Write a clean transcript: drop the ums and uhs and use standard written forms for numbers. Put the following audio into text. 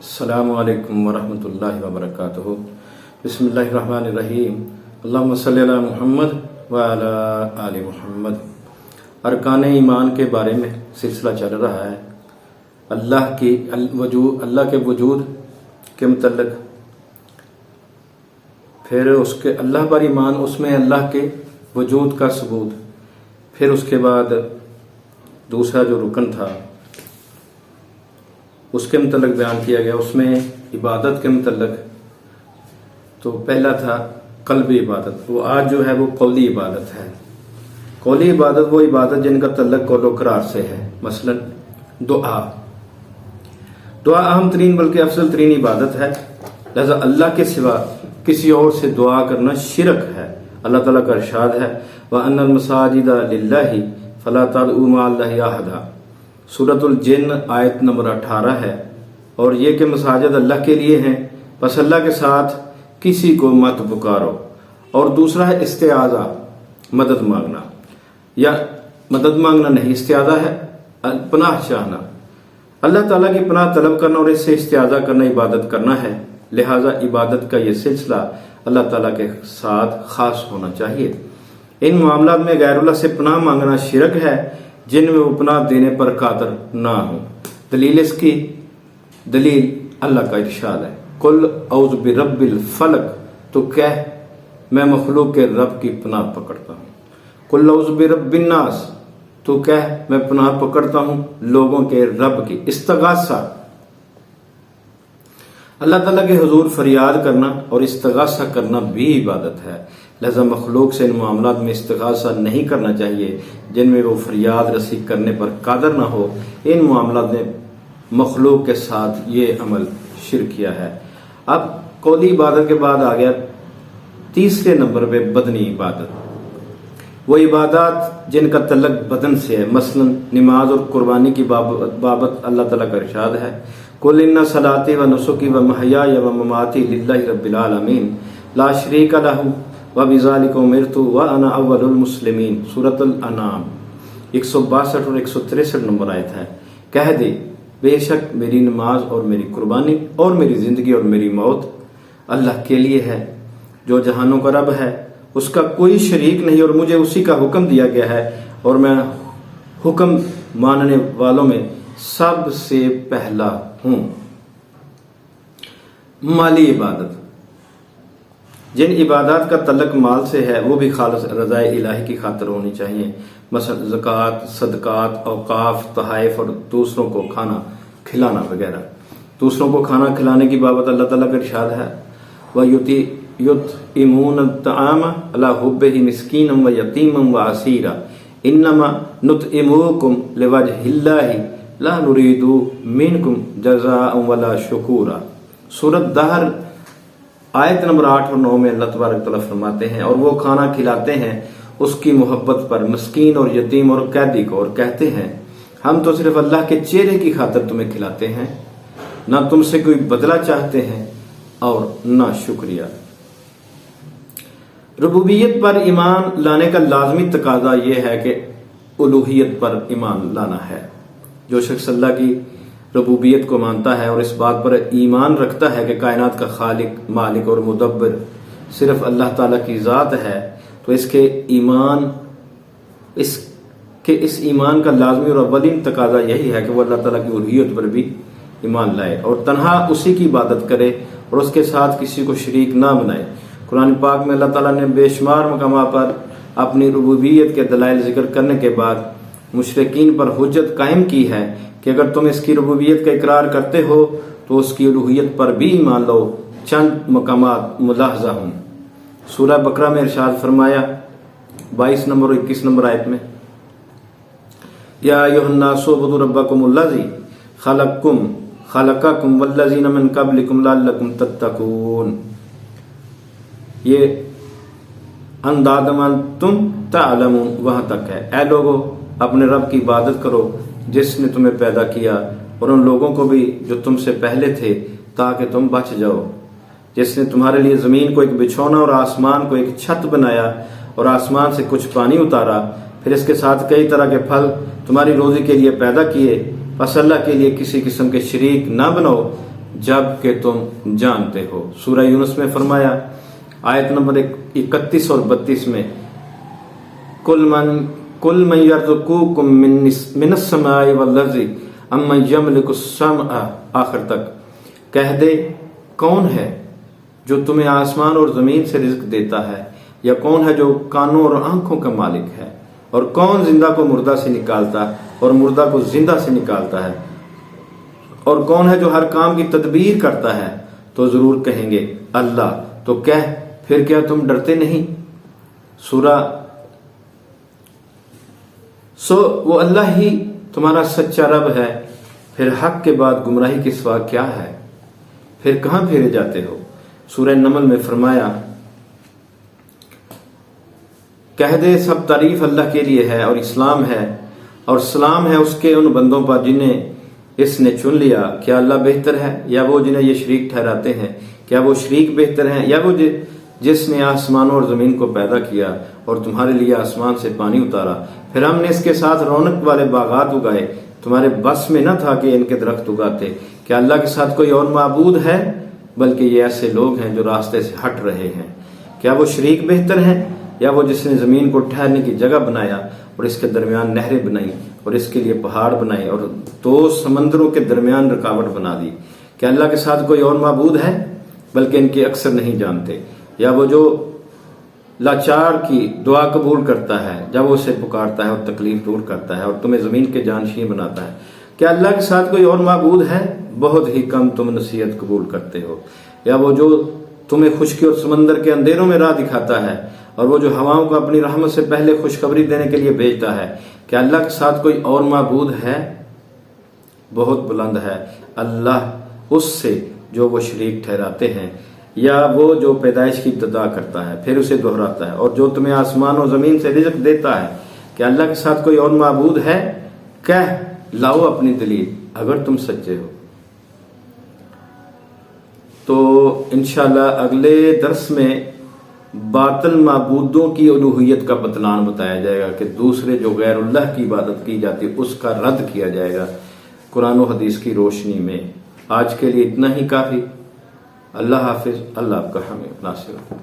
السلام علیکم ورحمۃ اللہ وبرکاتہ۔ بسم اللہ الرحمن الرحیم۔ اللہم صلی علی محمد وعلی آل محمد۔ ارکان ایمان کے بارے میں سلسلہ چل رہا ہے۔ اللہ کے وجود کے متعلق، پھر اس کے اللہ پر ایمان، اس میں اللہ کے وجود کا ثبوت، پھر اس کے بعد دوسرا جو رکن تھا اس کے متعلق بیان کیا گیا، اس میں عبادت کے متعلق تو پہلا تھا قلبی عبادت، وہ آج جو ہے وہ قولی عبادت ہے۔ قولی عبادت وہ عبادت جن کا تعلق قول و اقرار سے ہے، مثلا دعا اہم ترین بلکہ افضل ترین عبادت ہے، لہذا اللہ کے سوا کسی اور سے دعا کرنا شرک ہے۔ اللہ تعالیٰ کا ارشاد ہے وَأَنَّ الْمَسَاجِدَ لِلَّهِ فَلَا تَدْعُوا مَعَ اللَّهِ أَحَدًا، سورۃ الجن آیت نمبر 18 ہے، اور یہ کہ مساجد اللہ کے لیے ہیں، پس اللہ کے ساتھ کسی کو مت پکارو۔ اور دوسرا ہے استعاذہ، مدد مانگنا، یا مدد مانگنا نہیں، استعاذہ ہے پناہ چاہنا۔ اللہ تعالیٰ کی پناہ طلب کرنا اور اس سے استعاذہ کرنا عبادت کرنا ہے، لہٰذا عبادت کا یہ سلسلہ اللہ تعالیٰ کے ساتھ خاص ہونا چاہیے۔ ان معاملات میں غیر اللہ سے پناہ مانگنا شرک ہے جن میں وہ پناہ دینے پر قادر نہ ہوں۔ دلیل اس کی دلیل اللہ کا ارشاد ہے قل اعوذ برب الفلق، تو کہہ میں مخلوق کے رب کی پناہ پکڑتا ہوں۔ قل اعوذ برب الناس، تو کہہ میں پناہ پکڑتا ہوں لوگوں کے رب کی۔ استغاثہ، اللہ تعالیٰ کے حضور فریاد کرنا اور استغاثہ کرنا بھی عبادت ہے، لہذا مخلوق سے ان معاملات میں استغاثہ نہیں کرنا چاہیے جن میں وہ فریاد رسی کرنے پر قادر نہ ہو۔ ان معاملات میں مخلوق کے ساتھ یہ عمل شرک کیا ہے۔ اب قولی عبادت کے بعد آ گیا تیسرے نمبر پہ بدنی عبادت، وہ عبادات جن کا تعلق بدن سے ہے، مثلا نماز اور قربانی کی بابت اللہ تعالیٰ کا ارشاد ہے قل ان صلاتی و نسکی و محیای و مماتی للہ رب العالمین لا شریک لہ وبذالک امرت وانا اول المسلمین، سورۃ الانعام 162 اور 163 نمبر آیت ہے۔ کہہ دے بے شک میری نماز اور میری قربانی اور میری زندگی اور میری موت اللہ کے لیے ہے جو جہانوں کا رب ہے، اس کا کوئی شریک نہیں، اور مجھے اسی کا حکم دیا گیا ہے اور میں حکم ماننے والوں میں سب سے پہلا ہوں۔ مالی عبادت، جن عبادات کا تعلق مال سے ہے وہ بھی خالص رضا الہی کی خاطر ہونی چاہیے، مثلا زکوٰۃ، صدقات، اوقاف، تحائف اور دوسروں کو کھانا کھلانا وغیرہ۔ دوسروں کو کھانا کھلانے کی بابت اللہ تعالیٰ کا ارشاد ہے وَيُطْعِمُونَ الطَّعَامَ عَلَىٰ حُبِّهِ مِسْكِينًا وَيَتِيمًا وَأَسِيرًا إِنَّمَا نُطْعِمُكُمْ لِوَجْهِ اللَّهِ لَا نُرِيدُ مِنْكُمْ جَزَاءً وَلَا شُكُورًا، سورۃ دہر آیت نمبر 8 اور 9 میں اللہ تبارک تعالیٰ فرماتے ہیں اور وہ کھانا کھلاتے ہیں اس کی محبت پر مسکین اور یتیم اور قیدی کو، اور کہتے ہیں ہم تو صرف اللہ کے چہرے کی خاطر تمہیں کھلاتے ہیں، نہ تم سے کوئی بدلہ چاہتے ہیں اور نہ شکریہ۔ ربوبیت پر ایمان لانے کا لازمی تقاضا یہ ہے کہ الوہیت پر ایمان لانا ہے۔ جو شخص اللہ کی ربوبیت کو مانتا ہے اور اس بات پر ایمان رکھتا ہے کہ کائنات کا خالق، مالک اور مدبر صرف اللہ تعالیٰ کی ذات ہے، تو اس ایمان کا لازمی اور اولین تقاضا یہی ہے کہ وہ اللہ تعالیٰ کی الوہیت پر بھی ایمان لائے اور تنہا اسی کی عبادت کرے اور اس کے ساتھ کسی کو شریک نہ بنائے۔ قرآن پاک میں اللہ تعالیٰ نے بے شمار مقامات پر اپنی ربوبیت کے دلائل ذکر کرنے کے بعد مشرکین پر حجت قائم کی ہے کہ اگر تم اس کی ربوبیت کا اقرار کرتے ہو تو اس کی الوہیت پر بھی ایمان لو۔ چند مقامات ملاحظہ ہوں۔ سورہ بقرہ میں ارشاد فرمایا 22 نمبر اور 21 نمبر آیت میں یا ایھا الناس اعبدوا ربکم الذی خلقکم والذین من قبلکم لعلکم تتقون، یہ انداز من تم تعلمون وہاں تک ہے۔ اے لوگو اپنے رب کی عبادت کرو جس نے تمہیں پیدا کیا اور ان لوگوں کو بھی جو تم سے پہلے تھے تاکہ تم بچ جاؤ، جس نے تمہارے لیے زمین کو ایک بچھونا اور آسمان کو ایک چھت بنایا اور آسمان سے کچھ پانی اتارا، پھر اس کے ساتھ کئی طرح کے پھل تمہاری روزی کے لیے پیدا کیے، پس اللہ کے لیے کسی قسم کے شریک نہ بناؤ، جب کہ تم جانتے ہو۔ سورہ یونس میں فرمایا آیت نمبر 31 اور 32 میں کل من یرزقکم من السماء والارض امن یملک السمع، آخر تک کہہ دے کون ہے جو تمہیں آسمان اور زمین سے رزق دیتا ہے، یا کون ہے جو کانوں اور آنکھوں کا مالک ہے، اور کون زندہ کو مردہ سے نکالتا اور مردہ کو زندہ سے نکالتا ہے، اور کون ہے جو ہر کام کی تدبیر کرتا ہے، تو ضرور کہیں گے اللہ۔ تو کہہ پھر کیا تم ڈرتے نہیں؟ سورہ وہ اللہ ہی تمہارا سچا رب ہے، پھر حق کے بعد گمراہی کے سوا کیا ہے، پھر کہاں پھیرے جاتے ہو۔ سورہ نمل میں فرمایا کہہ دے سب تعریف اللہ کے لیے ہے، اور اسلام ہے، اور سلام ہے اس کے ان بندوں پر جنہیں اس نے چن لیا۔ کیا اللہ بہتر ہے یا وہ جنہیں یہ شریک ٹھہراتے ہیں؟ کیا وہ شریک بہتر ہیں یا وہ جس نے آسمانوں اور زمین کو پیدا کیا اور تمہارے لیے آسمان سے پانی اتارا، پھر ہم نے اس کے ساتھ رونق والے باغات اگائے، تمہارے بس میں نہ تھا کہ ان کے درخت اگاتے۔ کیا اللہ کے ساتھ کوئی اور معبود ہے؟ بلکہ یہ ایسے لوگ ہیں جو راستے سے ہٹ رہے ہیں۔ کیا وہ شریک بہتر ہیں یا وہ جس نے زمین کو ٹھہرنے کی جگہ بنایا اور اس کے درمیان نہریں بنائیں اور اس کے لیے پہاڑ بنائے اور دو سمندروں کے درمیان رکاوٹ بنا دی؟ کیا اللہ کے ساتھ کوئی اور معبود ہے؟ بلکہ ان کے اکثر نہیں جانتے۔ یا وہ جو لاچار کی دعا قبول کرتا ہے جب وہ اسے پکارتا ہے اور تکلیف دور کرتا ہے اور تمہیں زمین کے جانشین بناتا ہے؟ کیا اللہ کے ساتھ کوئی اور معبود ہے؟ بہت ہی کم تم نصیحت قبول کرتے ہو۔ یا وہ جو تمہیں خشکی اور سمندر کے اندھیروں میں راہ دکھاتا ہے اور وہ جو ہواؤں کو اپنی رحمت سے پہلے خوشخبری دینے کے لیے بھیجتا ہے؟ کیا اللہ کے ساتھ کوئی اور معبود ہے؟ بہت بلند ہے اللہ اس سے جو وہ شریک ٹھہراتے ہیں۔ یا وہ جو پیدائش کی ابتدا کرتا ہے پھر اسے دہراتا ہے، اور جو تمہیں آسمان و زمین سے رزق دیتا ہے۔ کیا اللہ کے ساتھ کوئی اور معبود ہے؟ کہہ لاؤ اپنی دلیل اگر تم سچے ہو۔ تو انشاءاللہ اگلے درس میں باطل معبودوں کی الوہیت کا بتلان بتایا جائے گا کہ دوسرے جو غیر اللہ کی عبادت کی جاتی اس کا رد کیا جائے گا قرآن و حدیث کی روشنی میں۔ آج کے لیے اتنا ہی کافی۔ اللہ حافظ، اللہ آپ کا حامی ناصر۔